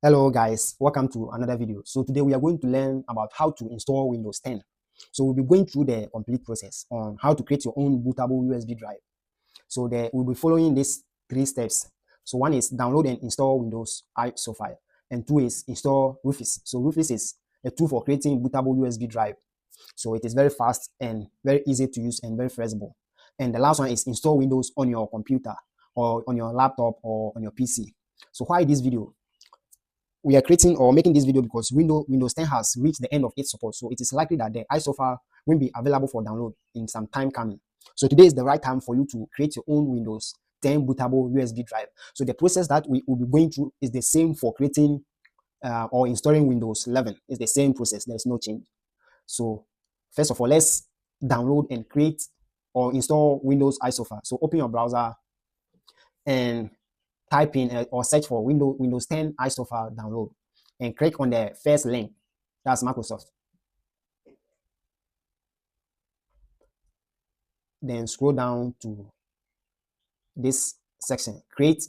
Hello guys, welcome to another video. So today we are going to learn about how to install Windows 10. So we'll be going through the complete process on how to create your own bootable USB drive. So we'll be following these 3 steps. So one is download and install Windows ISO file, and 2 is install Rufus. So Rufus is a tool for creating bootable USB drive. So it is very fast and very easy to use and very flexible. And the last one is install Windows on your computer or on your laptop or on your PC. So why this video? We are creating or making this video because Windows 10 has reached the end of its support. So it is likely that the ISO file will be available for download in some time coming. So today is the right time for you to create your own Windows 10 bootable USB drive. So the process that we will be going through is the same for creating or installing Windows 11. It's the same process. There's no change. So first of all, let's download and create or install Windows ISO file. So open your browser and type in or search for Windows 10 ISO file download and click on the first link. That's Microsoft. Then scroll down to this section, create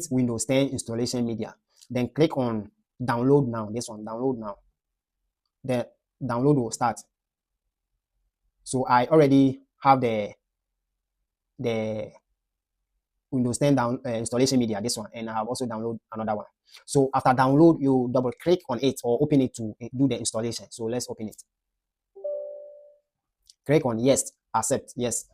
Windows 10 installation media. Then click on download now. This one, download now. The download will start. So I already have the Windows 10 installation media, this one, and I have also downloaded another one. So after download, you double click on it or open it to do the installation. So let's open it. Click on yes, accept, yes.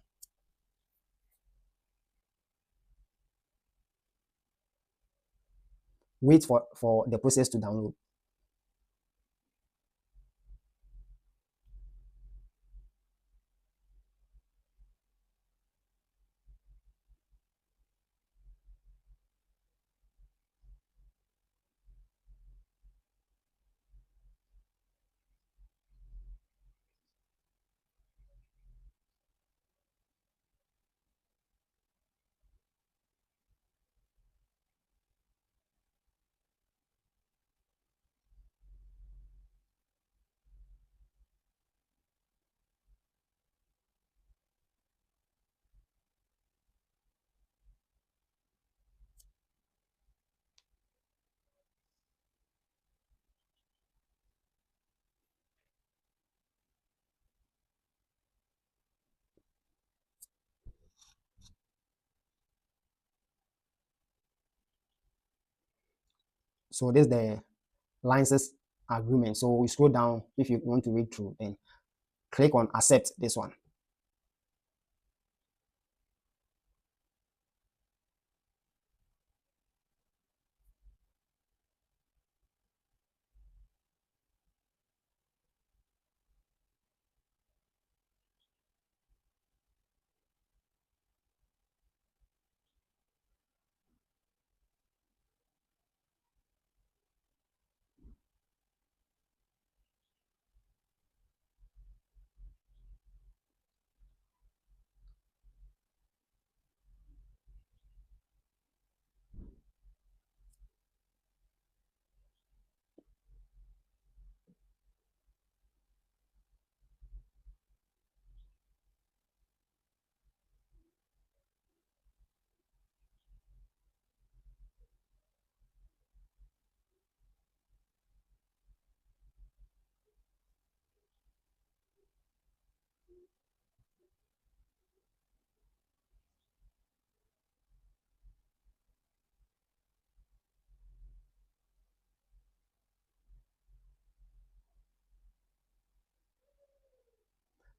Wait for the process to download. So this is the license agreement. So we scroll down if you want to read through, then click on accept, this one.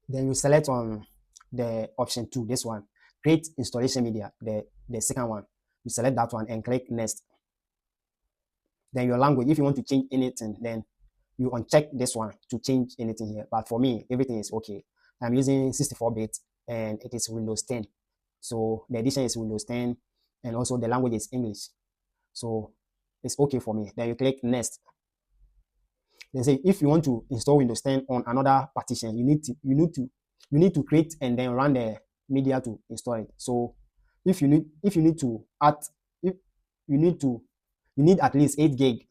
Then you select on the option 2, this one, create installation media, the second one. You select that one and click next. Then your language, if you want to change anything, then you uncheck this one to change anything here. But for me, everything is okay. I'm using 64-bit and it is Windows 10. So the edition is Windows 10 and also the language is English. So it's okay for me. Then you click next. Then say if you want to install Windows 10 on another partition, you need to create and then run the media to install it. So if you need to add, if you need at least 8 gig.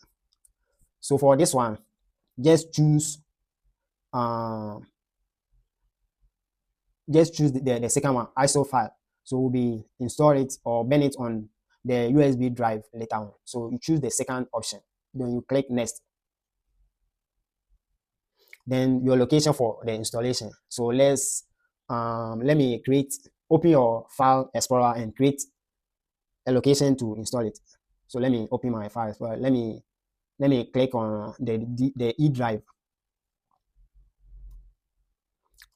So for this one, just choose the second one, ISO file. So we'll be install it or burn it on the USB drive later on. So you choose the second option. then you click next. Then your location for the installation. So let me open your file explorer and create a location to install it. So let me open my file explorer. Let me click on the E drive,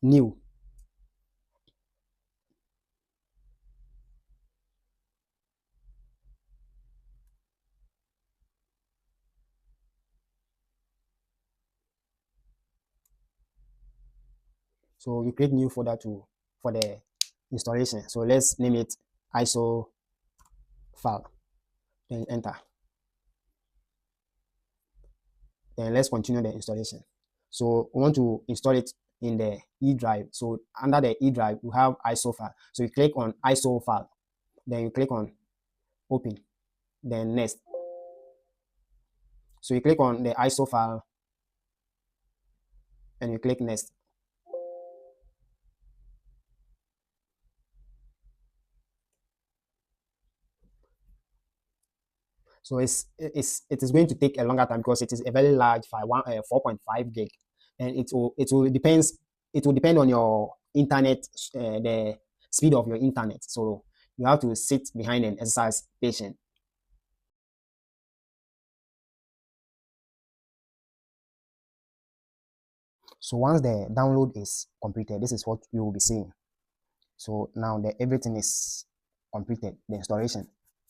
new. So you create new folder for the installation. So let's name it ISO file. Then enter. Then let's continue the installation. So we want to install it in the E drive. So under the E drive, you have ISO file. So you click on ISO file. Then you click on open. Then next. So you click on the ISO file and you click next. So it is going to take a longer time because it is a very large file, 4.5 gig, and it will depend on your internet, the speed of your internet. So you have to sit behind and exercise patience. So once the download is completed, this is what you will be seeing. So now everything is completed. The installation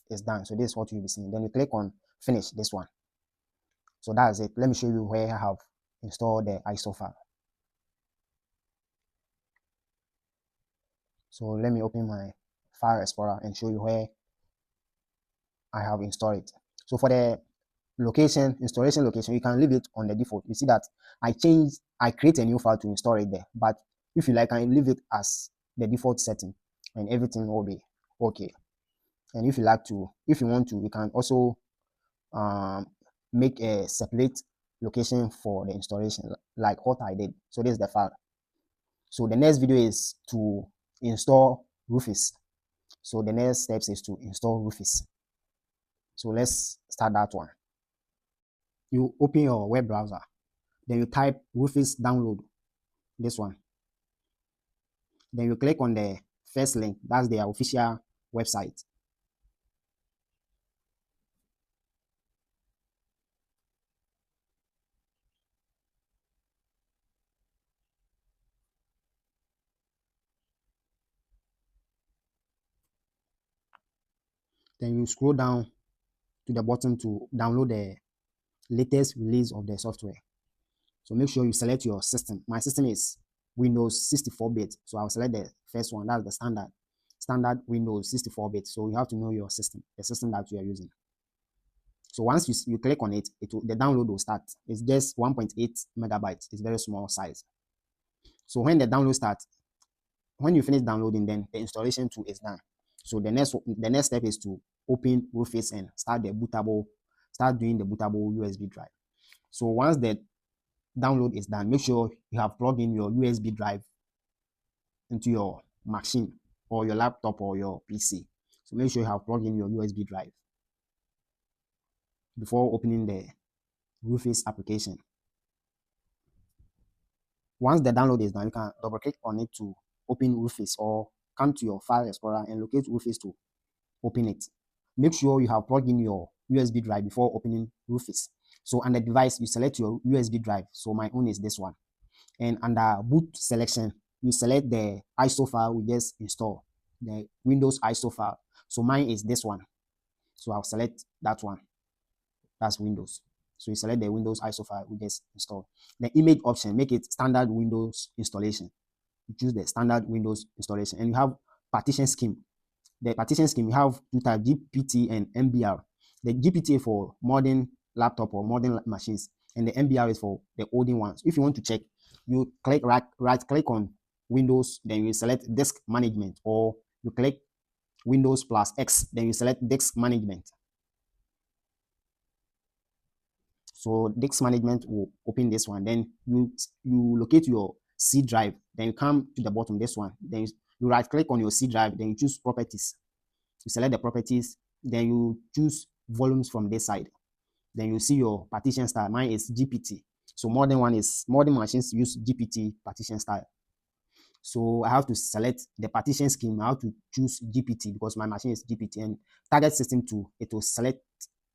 is done. So this is what you'll be seeing. Then you click on finish this one. So that's it. Let me show you where I have installed the ISO file. So let me open my file explorer and show you where I have installed it. So for the installation location, you can leave it on the default. You see that I create a new file to install it there. But if you like, I can leave it as the default setting and everything will be okay. And if you want to, you can also make a separate location for the installation, like what I did. So this is the file. So the next video is to install Rufus. So the next steps is to install Rufus. So let's start that one. You open your web browser, then you type Rufus download, this one. Then you click on the first link, that's their official website. Then you scroll down to the bottom to download the latest release of the software. So make sure you select your system. My system is Windows 64-bit. So I'll select the first one. That's the standard Windows 64-bit. So you have to know your system, the system that you are using. So once you click on it, the download will start. It's just 1.8 megabytes. It's very small size. So when the download starts, when you finish downloading, then the installation too is done. So the next step is to open Rufus and start doing the bootable USB drive. So once the download is done, make sure you have plugged in your USB drive into your machine or your laptop or your PC. So make sure you have plugged in your USB drive before opening the Rufus application. Once the download is done, you can double click on it to open Rufus or come to your file explorer and locate Rufus to open it. Make sure you have plugged in your USB drive before opening Rufus. So on the device, you select your USB drive. So my own is this one. And under boot selection, you select the ISO file we just installed, the Windows ISO file. So mine is this one. So I'll select that one. That's Windows. So you select the Windows ISO file we just installed. The image option, make it standard Windows installation. You choose the standard Windows installation. And you have partition scheme. The partition scheme, you have two types, GPT and MBR. The GPT for modern laptop or modern machines, and the MBR is for the older ones. If you want to check, you click right click on Windows, then you select disk management, or you click Windows plus X, then you select disk management. So disk management will open this one. Then you locate your C drive. Then you come to the bottom, this one. Then you right click on your C drive. Then you choose properties. You select the properties. Then you choose volumes from this side. then you see your partition style. Mine is GPT. So modern machines use GPT partition style. So I have to select the partition scheme. I have to choose GPT because my machine is GPT, and target system 2, it will select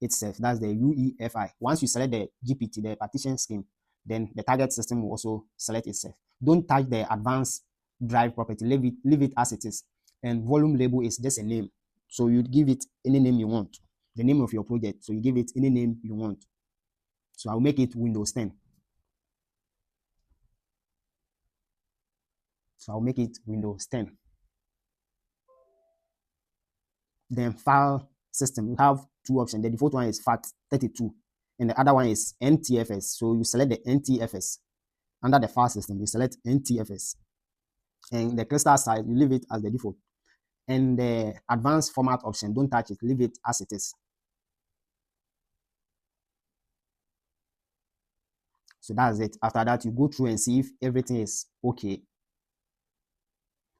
itself. That's the UEFI. Once you select the GPT, the partition scheme, then the target system will also select itself. Don't touch the advanced drive property. Leave it as it is. And volume label is just a name. So you give it any name you want. The name of your project. So you give it any name you want. So I'll make it Windows 10. So I'll make it Windows 10. Then file system, you have two options. The default one is FAT32 and the other one is NTFS. So you select the NTFS. Under the file system, you select NTFS. And the crystal size, you leave it as the default. And the advanced format option, don't touch it, leave it as it is. So that's it. After that, you go through and see if everything is okay.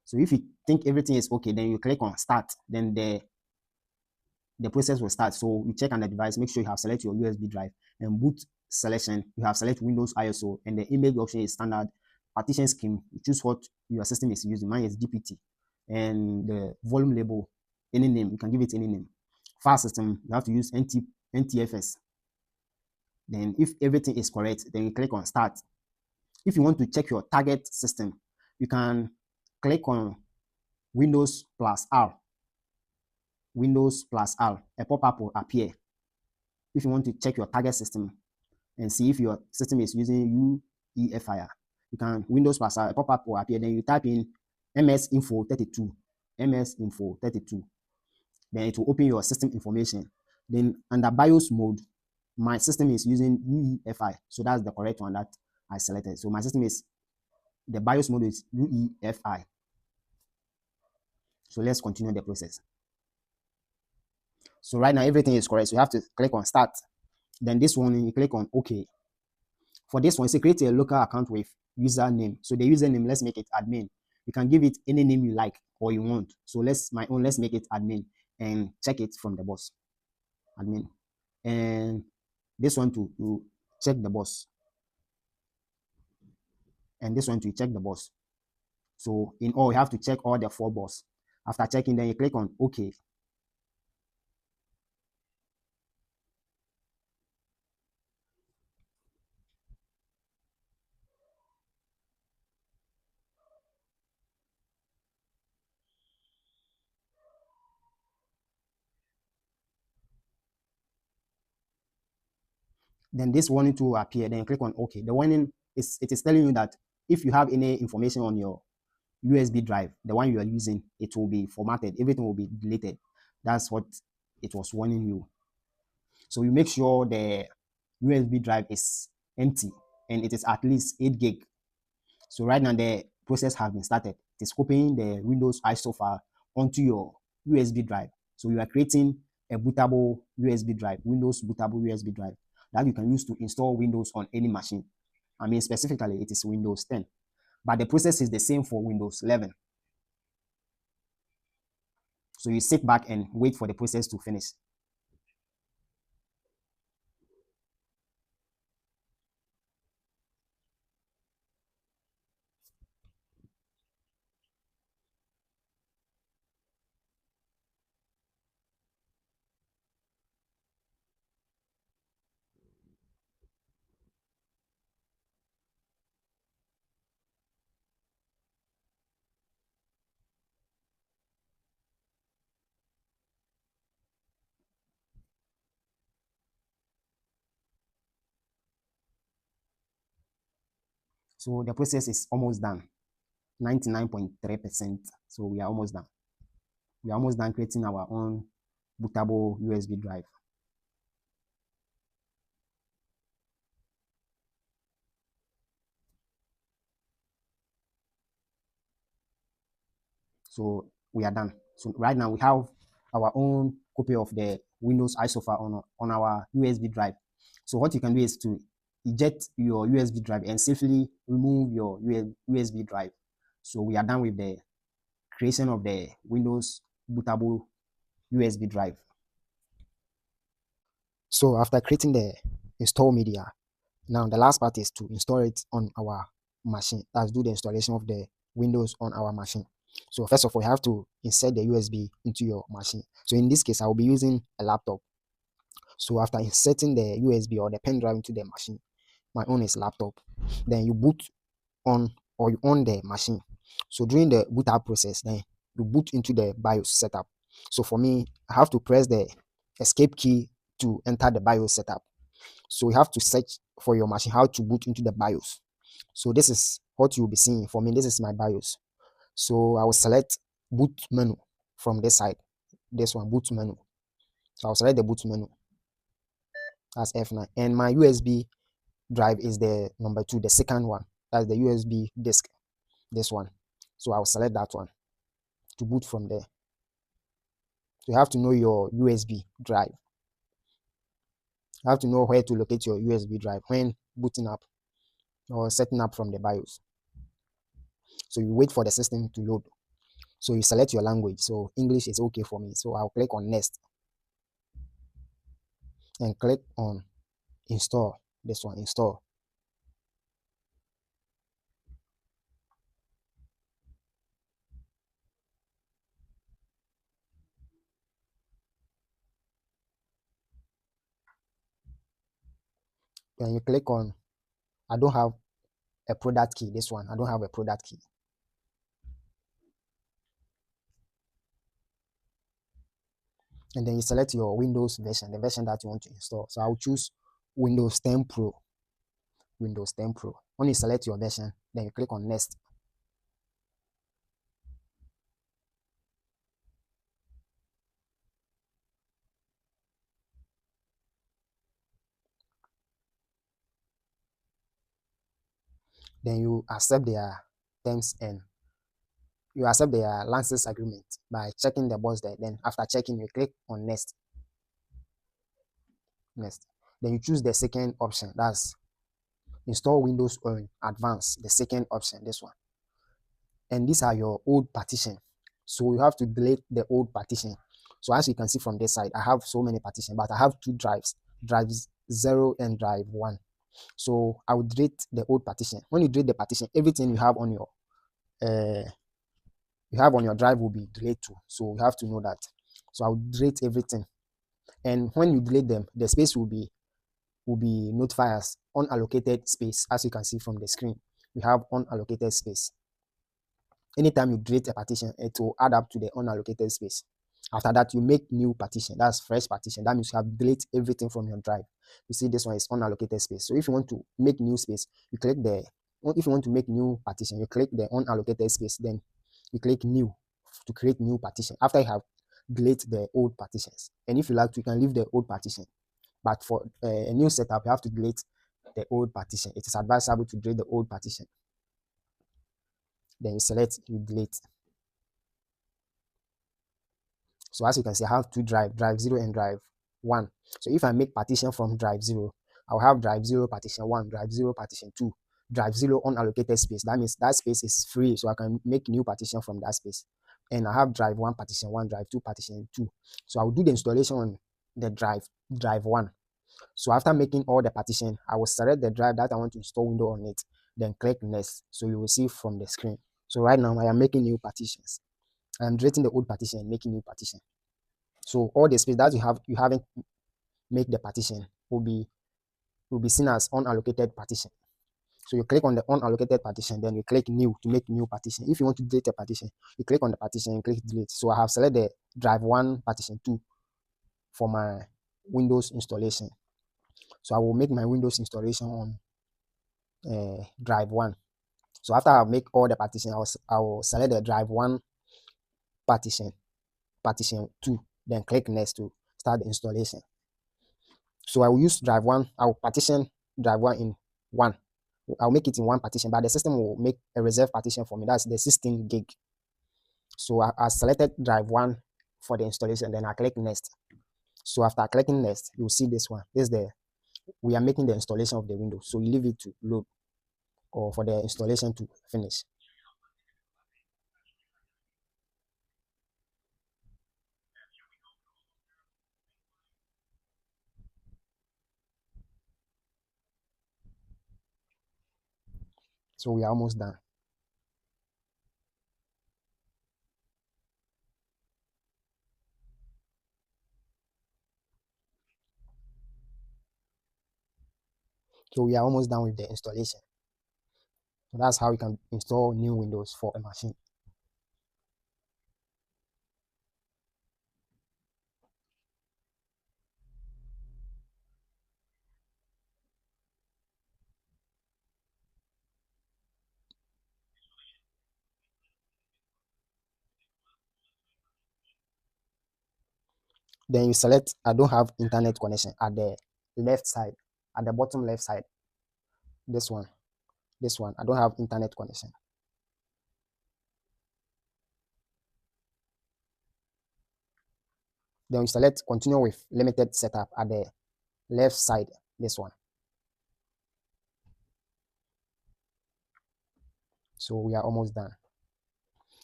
So if you think everything is okay, then you click on start. Then the process will start. So you check on the device, make sure you have selected your USB drive, and boot selection, you have selected Windows ISO, and the image option is standard. Partition scheme, you choose what your system is using. Mine is GPT. And the volume label, any name, you can give it any name. File system, you have to use NTFS. Then if everything is correct, then you click on start. If you want to check your target system, you can click on Windows plus R. Windows plus R, a pop-up will appear. If you want to check your target system and see if your system is using UEFI, you can Windows plus R, a pop-up will appear. Then you type in MSInfo32, MSInfo32. Then it will open your system information. Then under BIOS mode, my system is using UEFI, so that's the correct one that I selected. So my system is, the BIOS mode is UEFI. So let's continue the process. So right now everything is correct. So you have to click on start. Then this one, you click on OK. For this one, say create a local account with username. So the username, let's make it admin. You can give it any name you like or you want. So let's make it admin and check it from the boss. Admin. And this one to check the boss. And this one to check the boss. So in all, you have to check all the 4 boss. After checking, then you click on OK. Then this warning to appear. Then you click on OK. The warning is telling you that if you have any information on your USB drive, the one you are using, it will be formatted. Everything will be deleted. That's what it was warning you. So you make sure the USB drive is empty and it is at least 8 gig. So right now the process has been started. It is copying the Windows ISO file onto your USB drive. So you are creating a bootable USB drive, Windows bootable USB drive that you can use to install Windows on any machine. I mean, specifically, it is Windows 10. But the process is the same for Windows 11. So you sit back and wait for the process to finish. So the process is almost done, 99.3%. So we are almost done. We are almost done creating our own bootable USB drive. So we are done. So right now we have our own copy of the Windows ISO file on our USB drive. So what you can do is to eject your USB drive and safely remove your USB drive. So we are done with the creation of the Windows bootable USB drive. So after creating the install media, now the last part is to install it on our machine. That's do the installation of the Windows on our machine. So first of all, you have to insert the USB into your machine. So in this case, I will be using a laptop. So after inserting the USB or the pen drive into the machine, my own is laptop. Then you boot on or you on the machine. So during the boot up process, then you boot into the BIOS setup. So for me, I have to press the escape key to enter the BIOS setup. So you have to search for your machine how to boot into the BIOS. So this is what you'll be seeing. For me, this is my BIOS. So I will select boot menu from this side. This one, boot menu. So I'll select the boot menu. That's F9. And my USB drive is the number 2, the second one. That's the USB disk. This one. So I'll select that one to boot from there. So you have to know your USB drive. You have to know where to locate your USB drive when booting up or setting up from the BIOS. So you wait for the system to load. So you select your language. So English is okay for me. So I'll click on next and click on install. This one, install. Then you click on, I don't have a product key. This one, I don't have a product key. And then you select your Windows version, the version that you want to install. So I'll choose Windows 10 Pro. Windows 10 Pro. When you select your version, then you click on next. Then you accept their terms and you accept their license agreement by checking the box there. Then after checking, you click on next. Next. Then you choose the second option. That's install Windows on advanced, the second option, this one. And these are your old partition. So you have to delete the old partition. So as you can see from this side, I have so many partitions, but I have 2 drives, drives 0 and drive 1. So I will delete the old partition. When you delete the partition, everything uh, you have on your drive will be deleted too. So you have to know that. So I'll delete everything. And when you delete them, the space will be notified as unallocated space. As you can see from the screen, we have unallocated space. Anytime you delete a partition, it will add up to the unallocated space. After that, you make new partition. That's fresh partition. That means you have deleted everything from your drive. You see, this one is unallocated space. So if you want to make new space, you click the. If you want to make new partition, you click the unallocated space. Then you click new to create new partition. After you have delete the old partitions, and if you like to, you can leave the old partition. But for a new setup, you have to delete the old partition. It is advisable to delete the old partition. Then you select, you delete. So as you can see, I have 2 drive 0 and drive 1. So if I make partition from drive 0, I'll have drive 0 partition 1, drive 0 partition 2, drive 0 unallocated space. That means that space is free, so I can make new partition from that space. And I have drive 1 partition 1, drive 2 partition 2. So I'll do the installation on the drive 1. So after making all the partition, I will select the drive that I want to install Windows on it, then click next. So you will see from the screen. So right now I am making new partitions. I am deleting the old partition and making new partition. So all the space that you haven't make the partition will be seen as unallocated partition. So you click on the unallocated partition, then you click new to make new partition. If you want to delete a partition, you click on the partition and click delete. So I have selected the drive 1 partition 2 for my Windows installation. So I will make my Windows installation on drive 1. So after I make all the partition, I will select the drive 1 partition 2, then click next to start the installation. So I will use drive 1. I will partition drive 1 in 1. I'll make it in 1 partition, but the system will make a reserve partition for me. That's the 16 gig. So I selected drive 1 for the installation, then I click next. So after clicking next, you'll see this one. We are making the installation of the Windows. So you leave it to load or for the installation to finish. So we are almost done. So we are almost done with the installation. So that's how you can install new Windows for a machine. Then you select I don't have internet connection at the left side, at the bottom left side. This one, I don't have internet connection. Then we select continue with limited setup at the left side, this one. So we are almost done.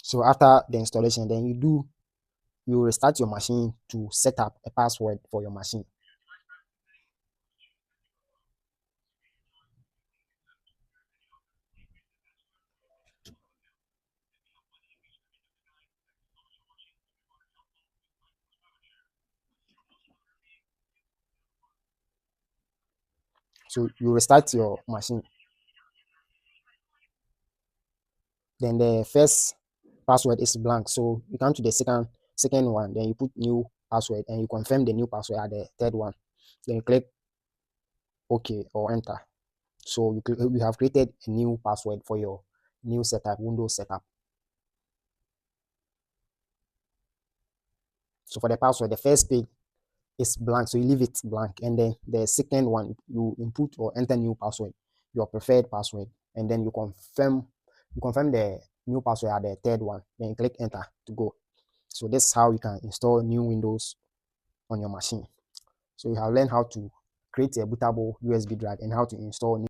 So after the installation, then you restart your machine to set up a password for your machine. So you restart your machine. Then the first password is blank. So you come to the second one, then you put new password and you confirm the new password at the third one. Then you click OK or enter. So you have created a new password for your new setup, Windows setup. So for the password, the first page is blank, so you leave it blank, and then the second one you input or enter new password, your preferred password, and then you confirm the new password at the third one, then you click enter to go. So this is how you can install new Windows on your machine. So you have learned how to create a bootable USB drive and how to install new